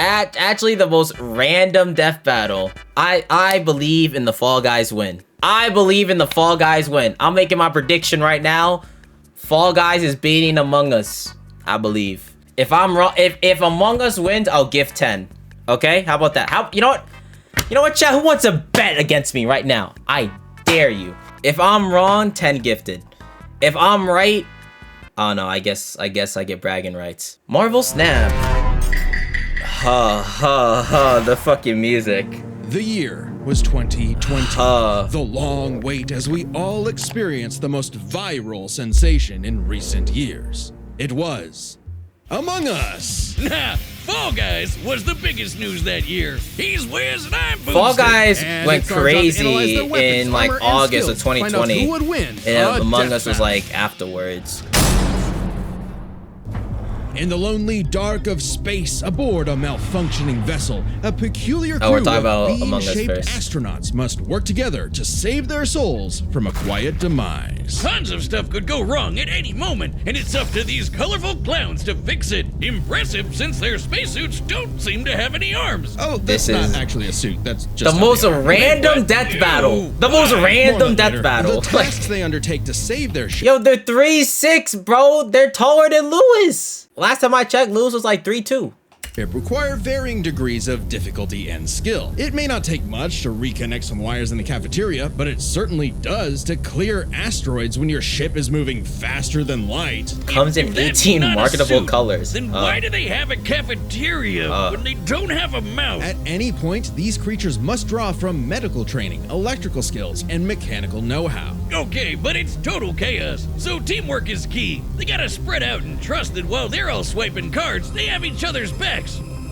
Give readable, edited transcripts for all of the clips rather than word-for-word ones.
actually the most random death battle. I believe in the Fall Guys win. I believe in the Fall Guys win. I'm making my prediction right now. Fall Guys is beating Among Us. I believe. If I'm wrong, if Among Us wins, I'll give 10. Okay? How about that? You know what? You know what, chat? Who wants to bet against me right now? I dare you. If I'm wrong, 10 gifted. If I'm right, oh no, I guess I get bragging rights. Marvel Snap. The fucking music. The year was 2020. The long wait as we all experienced the most viral sensation in recent years. It was Among Us. Nah, Fall Guys was the biggest news that year. He's Wiz and I'm Boomstick. Fall Guys went crazy in like August of 2020. Who would win? And Among Us was like afterwards. In the lonely dark of space, aboard a malfunctioning vessel, a peculiar crew of bean-shaped astronauts must work together to save their souls from a quiet demise. Tons of stuff could go wrong at any moment, and it's up to these colorful clowns to fix it. Impressive, since their spacesuits don't seem to have any arms. Oh, that's not actually a suit. That's just the most random death battle. The most random death battle. The tasks they undertake to save their ship. Yo, they're 3'6", bro. They're taller than Lewis. Last time I checked, Lewis was like 3'2". It require varying degrees of difficulty and skill. It may not take much to reconnect some wires in the cafeteria, but it certainly does to clear asteroids when your ship is moving faster than light. Comes in 18 marketable colors. Then why do they have a cafeteria when they don't have a mouth? At any point, these creatures must draw from medical training, electrical skills, and mechanical know-how. Okay, but it's total chaos, so teamwork is key. They gotta spread out and trust that while they're all swiping cards, they have each other's backs.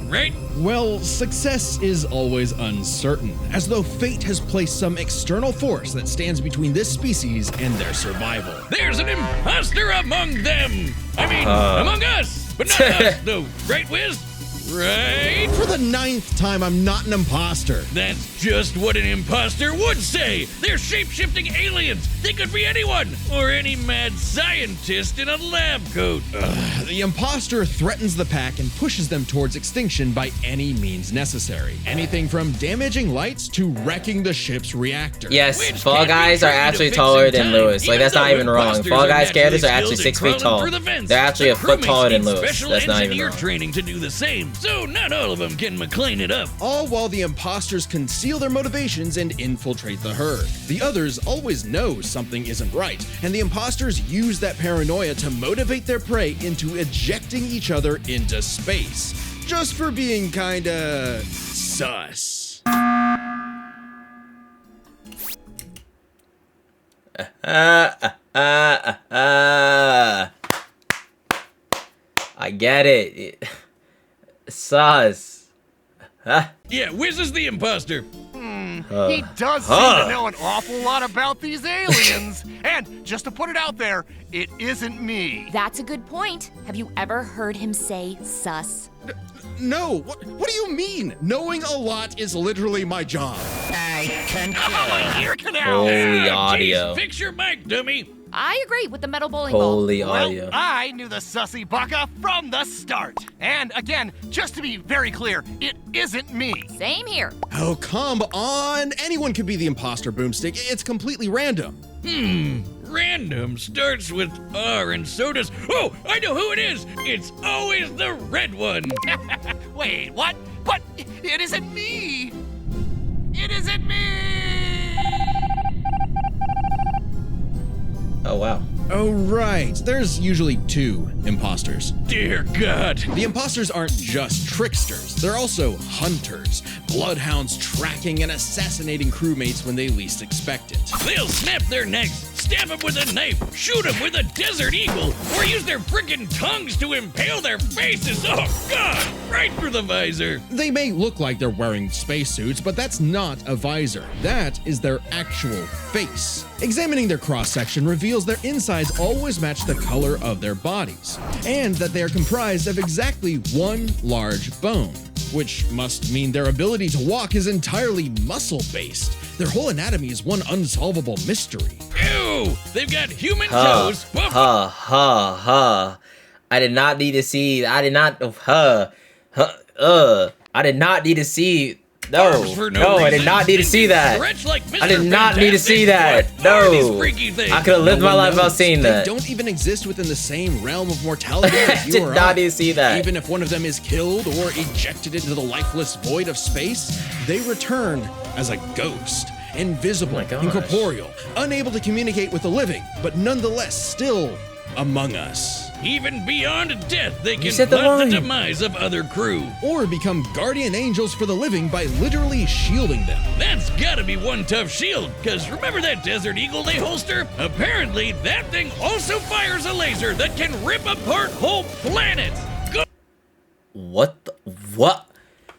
Right? Well, success is always uncertain, as though fate has placed some external force that stands between this species and their survival. There's an imposter among them! I mean, among us! But not us, though. Right, Wiz? Right? For the 9th time, I'm not an imposter. That's just what an imposter would say. They're shape-shifting aliens. They could be anyone, or any mad scientist in a lab coat. The imposter threatens the pack and pushes them towards extinction by any means necessary. Anything from damaging lights to wrecking the ship's reactor. Yes, Fall Guys are actually taller than Lewis. Like, that's not even wrong. Fall Guys characters are actually 6 feet tall. They're actually a foot taller than Lewis. That's not even wrong. Training to do the same. So not all of them can McLean it up. All while the imposters conceal their motivations and infiltrate the herd. The others always know something isn't right, and the imposters use that paranoia to motivate their prey into ejecting each other into space. Just for being kinda sus. I get it. Sus. Yeah, Wiz is the imposter. He does seem to know an awful lot about these aliens. And just to put it out there, it isn't me. That's a good point. Have you ever heard him say sus? No, what do you mean? Knowing a lot is literally my job. I can hear canal. Holy audio. Geez, fix your mic, dummy. I agree with the metal bowling ball. Holy audio. Well, I knew the sussy baka from the start. And again, just to be very clear, it isn't me. Same here. Oh, come on. Anyone could be the imposter, Boomstick. It's completely random. Random starts with R and so does... Oh, I know who it is. It's always the red one. Wait, what? But it isn't me. It isn't me. Oh, wow. Oh, right. There's usually 2 imposters. Dear God. The imposters aren't just tricksters. They're also hunters. Bloodhounds tracking and assassinating crewmates when they least expect it. They'll snap their necks, stab them with a knife, shoot them with a desert eagle, or use their frickin' tongues to impale their faces. Oh, God! Right through the visor. They may look like they're wearing spacesuits, but that's not a visor. That is their actual face. Examining their cross-section reveals their insides always match the color of their bodies, and that they are comprised of exactly 1 large bone, which must mean their ability to walk is entirely muscle-based. Their whole anatomy is one unsolvable mystery. Ew! They've got human toes. I did not need to see. I did not. I did not need to see. No, Arms for no, I did reason. not need to see that. Stretch like I did Mr. not need to see Fantastic. that. What are these No, freaky things? I could have lived my No one life without knows. seeing They that. don't even exist within the same realm of mortality as you Did or not I. need to see that. Even if one of them is killed or ejected into the lifeless void of space, they return as a ghost, invisible, Oh my gosh. incorporeal, unable to communicate with the living, but nonetheless still among us. Even beyond death, they can said the plot the line. demise of other crew. Or become guardian angels for the living by literally shielding them. That's gotta be one tough shield, because remember that Desert Eagle they holster? Apparently, that thing also fires a laser that can rip apart whole planets. Go What? What?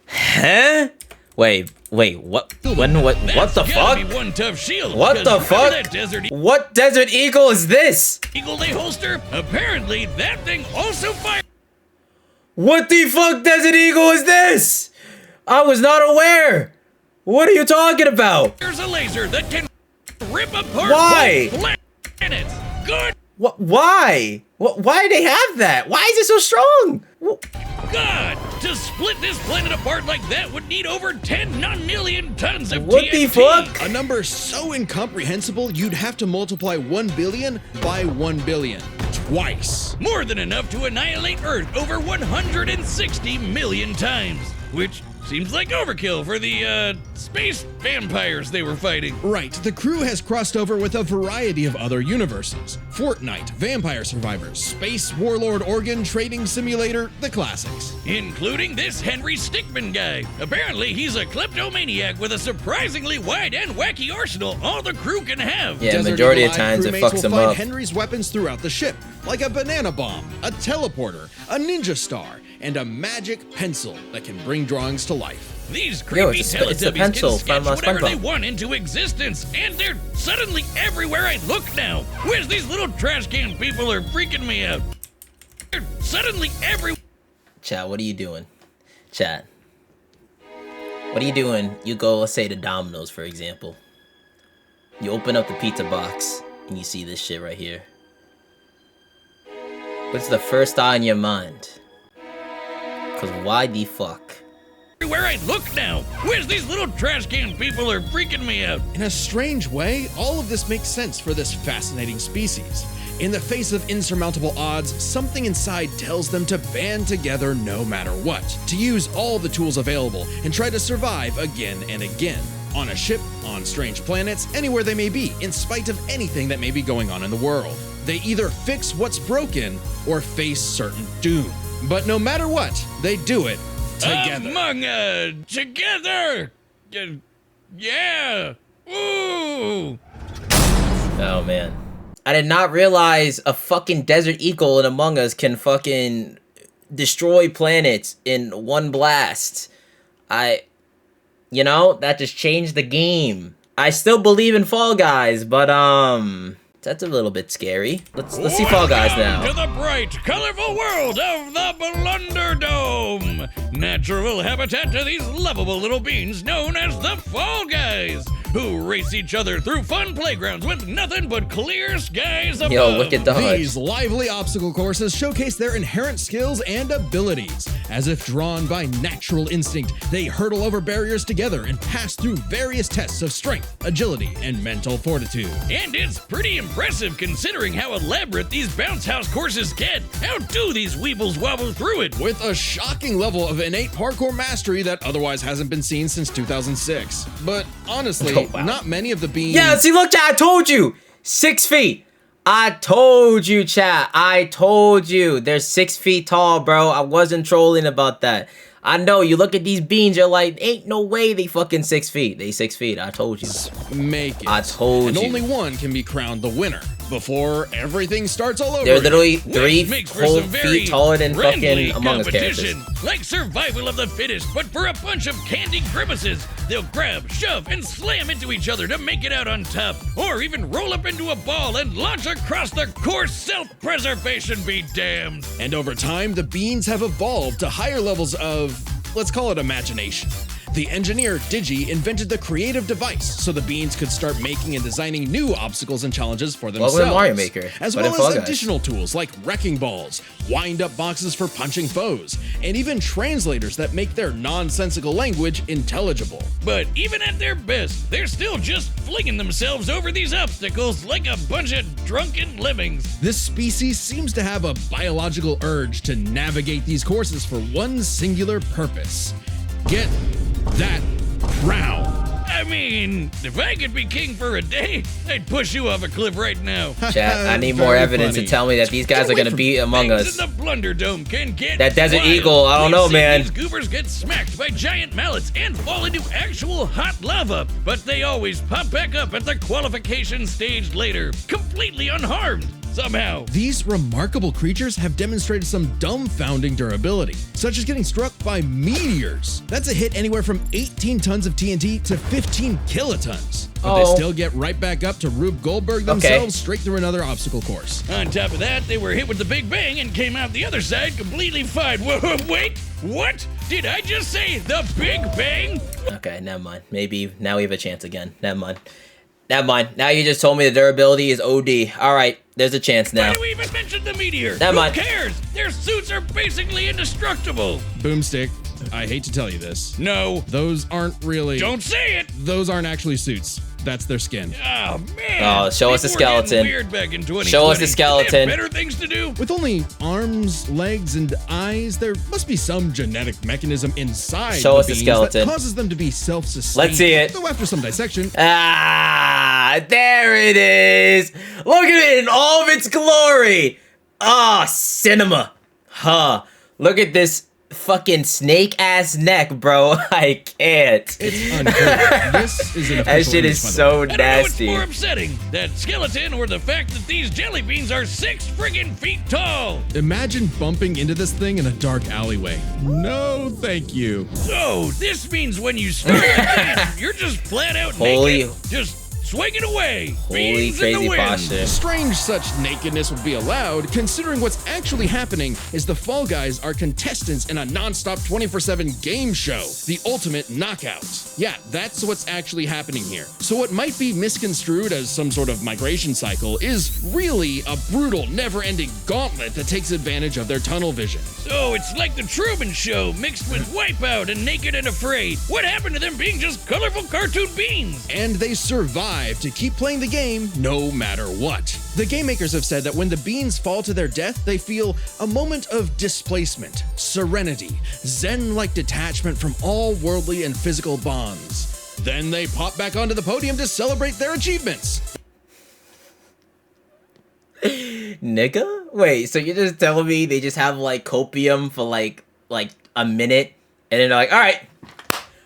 Huh? Wait, what? When? What? What the That's fuck? gotta be one tough shield. What 'cause the remember fuck? That Desert What Desert Eagle is this? Eagle they holster? Apparently, that thing also fires What the fuck Desert Eagle is this? I was not aware. What are you talking about? a laser that can rip apart Why? whole planets. Good What? Why? Why do they have that? Why is it so strong? God! To split this planet apart like that would need over 10 non-million tons of What the TNT. fuck? A number so incomprehensible you'd have to multiply 1 billion by 1 billion. Twice. More than enough to annihilate Earth over 160 million times. Which seems like overkill for the, space vampires they were fighting. Right, the crew has crossed over with a variety of other universes. Fortnite, Vampire Survivors, Space Warlord Organ Trading Simulator, the classics. Including this Henry Stickmin guy. Apparently, he's a kleptomaniac with a surprisingly wide and wacky arsenal all the crew can have. Yeah, Desert majority Eagle of times it crewmates fucks will them find up. Henry's weapons throughout the ship, like a banana bomb, a teleporter, a ninja star, and a magic pencil that can bring drawings to life. These creepy it's the Teletubbies pencil can sketch from, whatever they SpongeBob. want into existence, and they're suddenly everywhere I look now. Where's these little trash can people are freaking me out? They're suddenly everywhere. Chat, what are you doing? Chat. What are you doing? You go, let's say, to Domino's, for example. You open up the pizza box, and you see this shit right here. What's the first thought in your mind? Because why the fuck? Everywhere I look now. Where's these little trash can people are freaking me out? In a strange way, all of this makes sense for this fascinating species. In the face of insurmountable odds, something inside tells them to band together no matter what, to use all the tools available and try to survive again and again. On a ship, on strange planets, anywhere they may be, in spite of anything that may be going on in the world. They either fix what's broken or face certain doom. But no matter what, they do it together. Together. Yeah. Ooh. Oh, man. I did not realize a fucking Desert Eagle in Among Us can fucking destroy planets in one blast. You know, that just changed the game. I still believe in Fall Guys, but, that's a little bit scary. Let's see Fall Guys now. Welcome to the bright, colorful world of the Blunderdome. Natural habitat to these lovable little beings known as the Fall Guys, who race each other through fun playgrounds with nothing but clear skies above. Yo, wicked dodge. These lively obstacle courses showcase their inherent skills and abilities. As if drawn by natural instinct, they hurdle over barriers together and pass through various tests of strength, agility, and mental fortitude. And it's pretty impressive considering how elaborate these bounce house courses get. How do these weebles wobble through it? With a shocking level of innate parkour mastery that otherwise hasn't been seen since 2006. But honestly, Oh, wow. not many of the beings... Yeah, see, look, chat, I told you. 6 feet. I told you, chat. I told you. They're 6 feet tall, bro. I wasn't trolling about that. I know, you look at these beans, you're like, ain't no way they fucking 6 feet. They 6 feet. I told you. Make it. I told and you. only one can be crowned the winner before everything starts all over. They're again. literally Which 3 makes for whole some very feet taller than friendly fucking Among Us competition. characters. Like survival of the fittest, but for a bunch of candy grimaces. They'll grab, shove, and slam into each other to make it out on top. Or even roll up into a ball and launch across the course. Self-preservation be damned. And over time, the beans have evolved to higher levels of let's call it imagination. The engineer Digi invented the creative device so the beans could start making and designing new obstacles and challenges for themselves. Well, with Mario Maker, as but well in Fall as Guys. additional tools like wrecking balls, wind-up boxes for punching foes, and even translators that make their nonsensical language intelligible. But even at their best, they're still just flinging themselves over these obstacles like a bunch of drunken lemmings. This species seems to have a biological urge to navigate these courses for one singular purpose. Get that crown. I mean, if I could be king for a day, I'd push you off a cliff right now. Chat, I need more Very evidence funny. to tell me that these guys Get are away gonna from beat Among Us. Things in the Blunder Dome can get That Desert wild. Eagle, I don't We've know, seen man. These goobers get smacked by giant mallets and fall into actual hot lava, but they always pop back up at the qualification stage later, completely unharmed. Somehow. These remarkable creatures have demonstrated some dumbfounding durability, such as getting struck by meteors. That's a hit anywhere from 18 tons of TNT to 15 kilotons. But they Oh. still get right back up to Rube Goldberg themselves straight through another obstacle course. On top of that, they were hit with the Big Bang and came out the other side completely fine. Whoa, wait, what? Did I just say the Big Bang? Okay, never mind. Maybe now we have a chance again. Never mind. Never mind. Now you just told me the durability is OD. All right, there's a chance now. Why do we even mention the meteor? Never mind. Who cares? Their suits are basically indestructible. Boomstick, I hate to tell you this. No, Those aren't really. don't say it. Those aren't actually suits. That's their skin. Oh man. Oh, show us the People were getting skeleton. Weird back in 2020. Show us the They skeleton. have better things to do. With only arms, legs, and eyes, there must be some genetic mechanism inside Show us the beings skeleton. that causes them to be self-sustained. Let's see it. Though after some dissection, Ah, there it is. Look at it in all of its glory. Ah, cinema. Huh. Look at this fucking snake ass neck, bro. I can't. it's unfair. This is an official That shit image, is by the so I don't know what's nasty. more upsetting, that skeleton or the fact that these jelly beans are 6 friggin' feet tall. Imagine bumping into this thing in a dark alleyway. No, thank you. So, this means when you start the game, you're just flat out Holy- naked, just swinging away. Holy Beans in the crazy wind. posture. Strange such nakedness would be allowed, considering what's actually happening is the Fall Guys are contestants in a non-stop 24/7 game show, the Ultimate Knockout. Yeah, that's what's actually happening here. So what might be misconstrued as some sort of migration cycle is really a brutal, never-ending gauntlet that takes advantage of their tunnel vision. So, it's like the Truman Show mixed with Wipeout and Naked and Afraid. What happened to them being just colorful cartoon beans? And they survive to keep playing the game no matter what. The game makers have said that when the beans fall to their death, they feel a moment of displacement, serenity, zen-like detachment from all worldly and physical bonds. Then they pop back onto the podium to celebrate their achievements. Nigga? Wait, so you're just telling me they just have like copium for like a minute and then they're like, all right,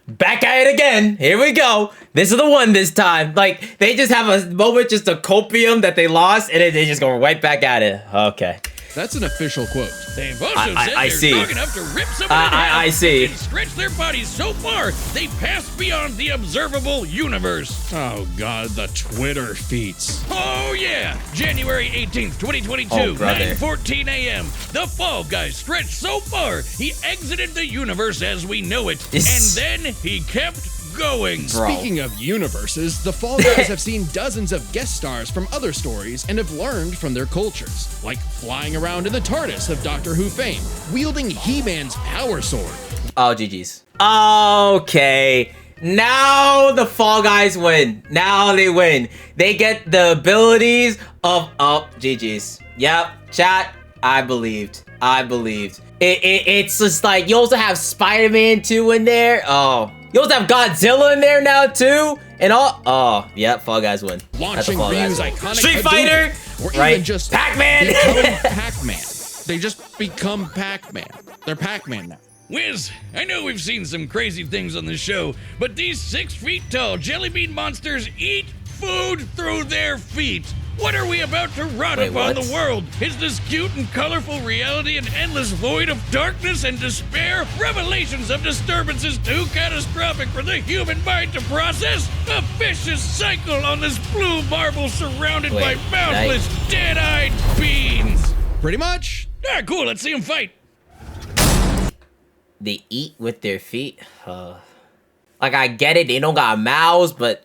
back at it again. Here we go. This is the one this time. Like, they just have a moment, just a copium that they lost, and then they just go right back at it. Okay. That's an official quote. They've also I said they're see. strong enough to rip someone in half I see. and stretch their bodies so far they pass beyond the observable universe. Oh god, the Twitter feats. Oh yeah! January 18th, 2022, Oh, brother. 9:14 a.m. The Fall Guy stretched so far he exited the universe as we know it, Yes. and then he kept going. Bro. Speaking of universes, the Fall Guys have seen dozens of guest stars from other stories and have learned from their cultures, like flying around in the TARDIS of Doctor Who fame, wielding He-Man's power sword. Oh, GG's. Okay. Now the Fall Guys win. Now they win. They get the abilities of... Oh, GG's. Yep. Chat. I believed. It's just like, you also have Spider-Man 2 in there. Oh. You also have Godzilla in there now, too. And all... Oh, yep. Fall Guys win. That's the Launching Fall Guys Ryu's win. iconic Street Hadouken, Fighter. or Right. even just Pac-Man. becoming Pac-Man. They just become Pac-Man. They're Pac-Man now. Wiz, I know we've seen some crazy things on the show, but these 6 feet tall jelly bean monsters eat food through their feet. What are we about to run Wait, upon what? the world? Is this cute and colorful reality an endless void of darkness and despair? Revelations of disturbances too catastrophic for the human mind to process? A vicious cycle on this blue marble surrounded by Wait, mouthless, dead-eyed beans. Pretty much. Ah, cool, let's see them fight. They eat with their feet? Like, I get it, they don't got mouths, but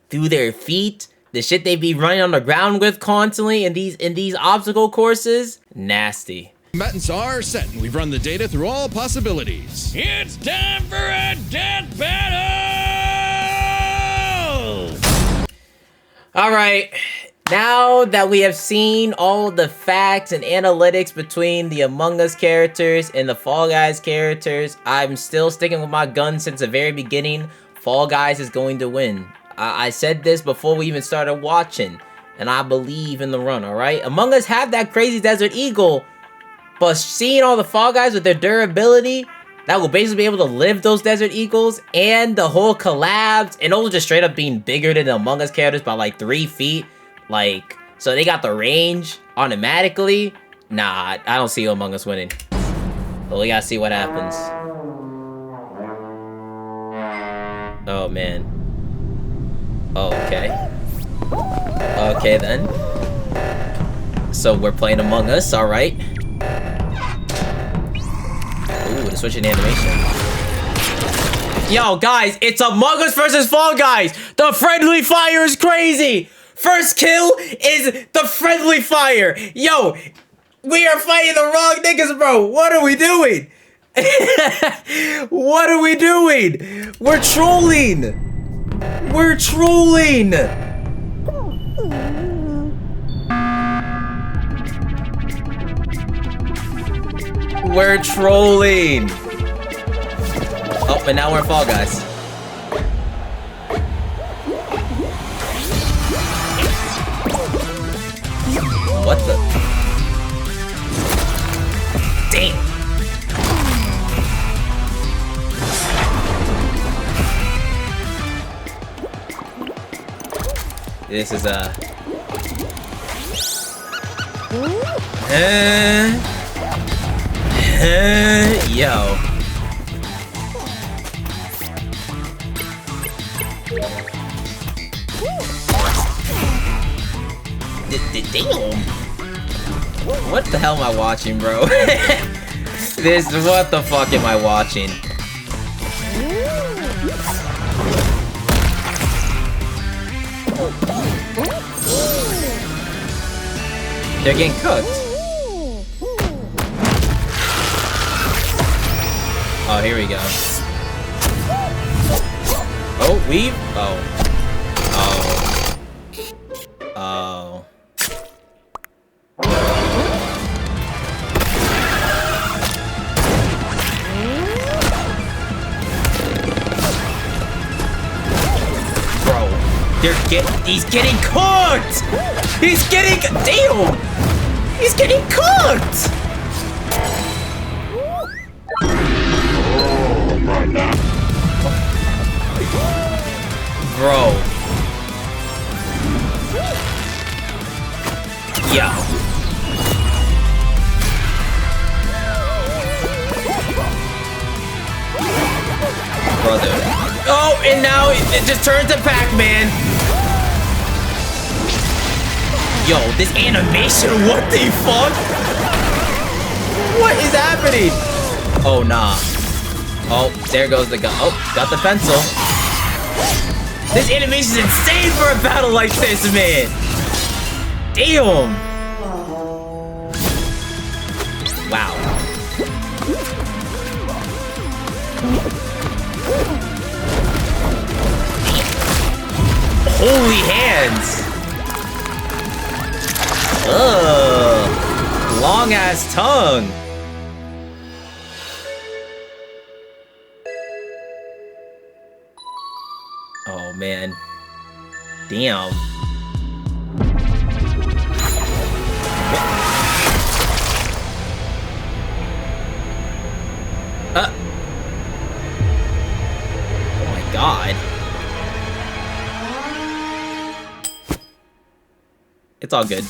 through their feet? The shit they be running on the ground with constantly in these obstacle courses? Nasty. Combatants are set, and we've run the data through all possibilities. It's time for a death battle! Alright, now that we have seen all the facts and analytics between the Among Us characters and the Fall Guys characters, I'm still sticking with my gun since the very beginning. Fall Guys is going to win. I said this before we even started watching, and I believe in the run, alright? Among Us have that crazy Desert Eagle, but seeing all the Fall Guys with their durability, that will basically be able to live those Desert Eagles, and the whole collabs, and those just straight up being bigger than the Among Us characters by like 3 feet. Like, so they got the range automatically. Nah, I don't see Among Us winning. But we gotta see what happens. Oh, man. Oh, okay. Okay, then. So we're playing Among Us, alright. Ooh, the switching animation. Yo, guys, it's Among Us versus Fall Guys! The friendly fire is crazy! First kill is the friendly fire! Yo, we are fighting the wrong niggas, bro! What are we doing? What are we doing? We're trolling! We're trolling! We're trolling! Oh, and now we're in Fall Guys. What the? Damn! This is yo. Damn. What the hell am I watching, bro? What the fuck am I watching? They're getting cooked. Oh, here we go. Oh, weave? Oh. Oh. Oh. Bro, he's getting cooked! He's getting, damn! He's getting cooked! Bro. Yeah. Brother. Oh, and now it just turns to Pac-Man. Yo, this animation, what the fuck? What is happening? Oh, nah. Oh, there goes the gun. Oh, got the pencil. This animation is insane for a battle like this, man. Damn. Wow. Holy hands. Ugh. Long ass tongue. Oh man. Damn. Oh my god. It's all good.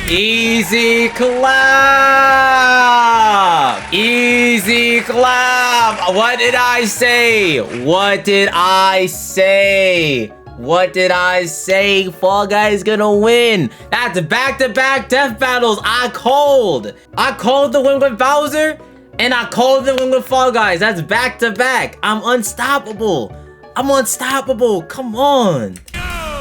Easy clap! Easy clap! What did I say? What did I say? What did I say? Fall Guys gonna win. That's back-to-back death battles. I called the win with Bowser, and I called the win with Fall Guys. That's back-to-back. I'm unstoppable. I'm unstoppable. Come on.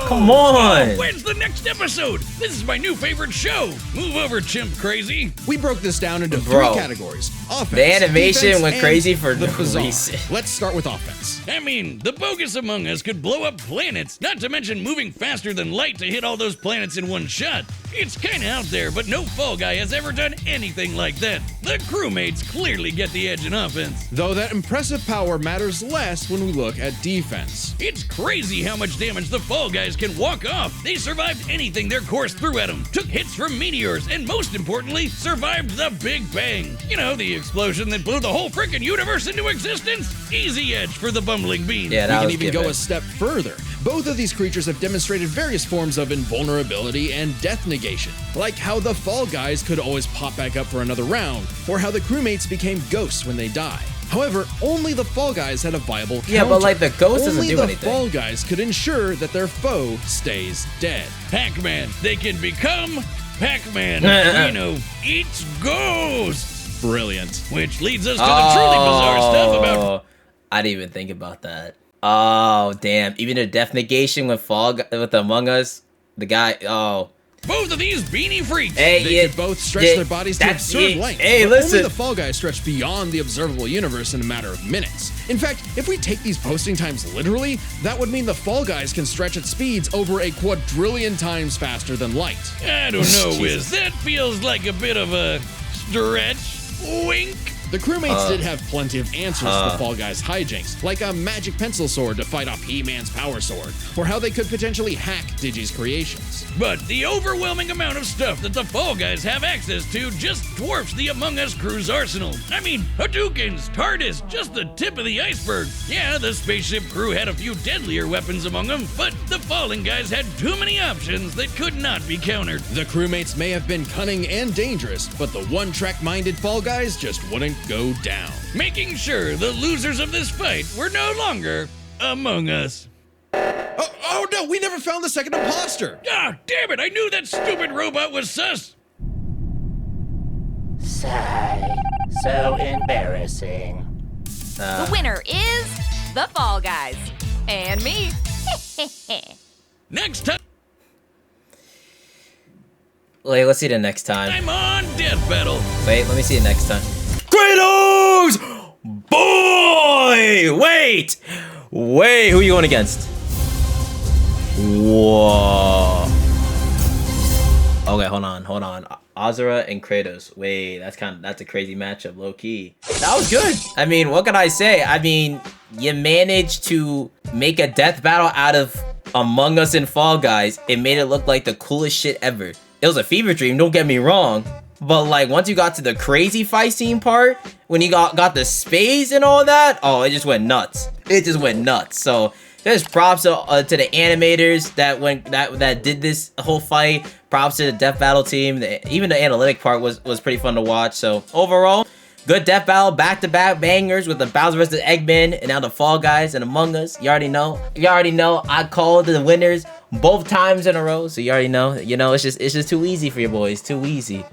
Come on. Oh, when's the next episode? This is my new favorite show. Move over, chimp crazy. We broke this down into 3 categories. Offense, the animation defense, went and crazy for the no bizarre. reason. Let's start with offense. I mean, the bogus Among Us could blow up planets, not to mention moving faster than light to hit all those planets in one shot. It's kinda out there, but no Fall Guy has ever done anything like that. The crewmates clearly get the edge in offense. Though that impressive power matters less when we look at defense. It's crazy how much damage the Fall Guys can walk off. They survived anything their course threw at them, took hits from meteors, and most importantly, survived the Big Bang. You know, the explosion that blew the whole frickin' universe into existence? Easy edge for the bumbling beans. Yeah, We that can was even given. go a step further. Both of these creatures have demonstrated various forms of invulnerability and death negation, like how the Fall Guys could always pop back up for another round, or how the crewmates became ghosts when they die. However, only the Fall Guys had a viable counter. Yeah, but like the ghost doesn't Only do the anything. Fall Guys could ensure that their foe stays dead. Pac-Man, they can become Pac-Man. You know, eats ghosts. Brilliant. Which leads us to the truly bizarre stuff about... I didn't even think about that. Oh, damn. Even a death negation with with Among Us, the guy, Both of these beanie freaks. Hey, They could both stretch their bodies to absurd lengths, Hey, but listen. only the Fall Guys stretch beyond the observable universe in a matter of minutes. In fact, if we take these posting times literally, that would mean the Fall Guys can stretch at speeds over a quadrillion times faster than light. I don't know, Wiz. That feels like a bit of a stretch. Wink. The crewmates did have plenty of answers to the Fall Guys' hijinks, like a magic pencil sword to fight off He-Man's power sword, or how they could potentially hack Digi's creations. But the overwhelming amount of stuff that the Fall Guys have access to just dwarfs the Among Us crew's arsenal. I mean, Hadoukens, TARDIS, just the tip of the iceberg. Yeah, the spaceship crew had a few deadlier weapons among them, but the Fallen Guys had too many options that could not be countered. The crewmates may have been cunning and dangerous, but the one-track-minded Fall Guys just wouldn't go down. Making sure the losers of this fight were no longer Among Us. Oh no, we never found the second imposter! Ah, damn it, I knew that stupid robot was sus! Sigh. So embarrassing. The winner is the Fall Guys. And me. Next time Wait, let's see the next time. I'm on Death Battle. Wait, let me see the next time. Kratos! Boy! Wait! Wait, who are you going against? Whoa. Okay, hold on. Azura and Kratos. Wait, that's a crazy matchup, low key. That was good. I mean, what can I say? I mean, you managed to make a death battle out of Among Us and Fall Guys. It made it look like the coolest shit ever. It was a fever dream, don't get me wrong. But like once you got to the crazy fight scene part, when you got the space and all that, oh, it just went nuts. It just went nuts. So there's props to the animators that did this whole fight. Props to the death battle team. Even the analytic part was pretty fun to watch. So overall, good death battle, back-to-back bangers with the Bowser vs. Eggman and now the Fall Guys and Among Us. You already know. I called the winners both times in a row. So you already know. You know, it's just too easy for your boys. Too easy.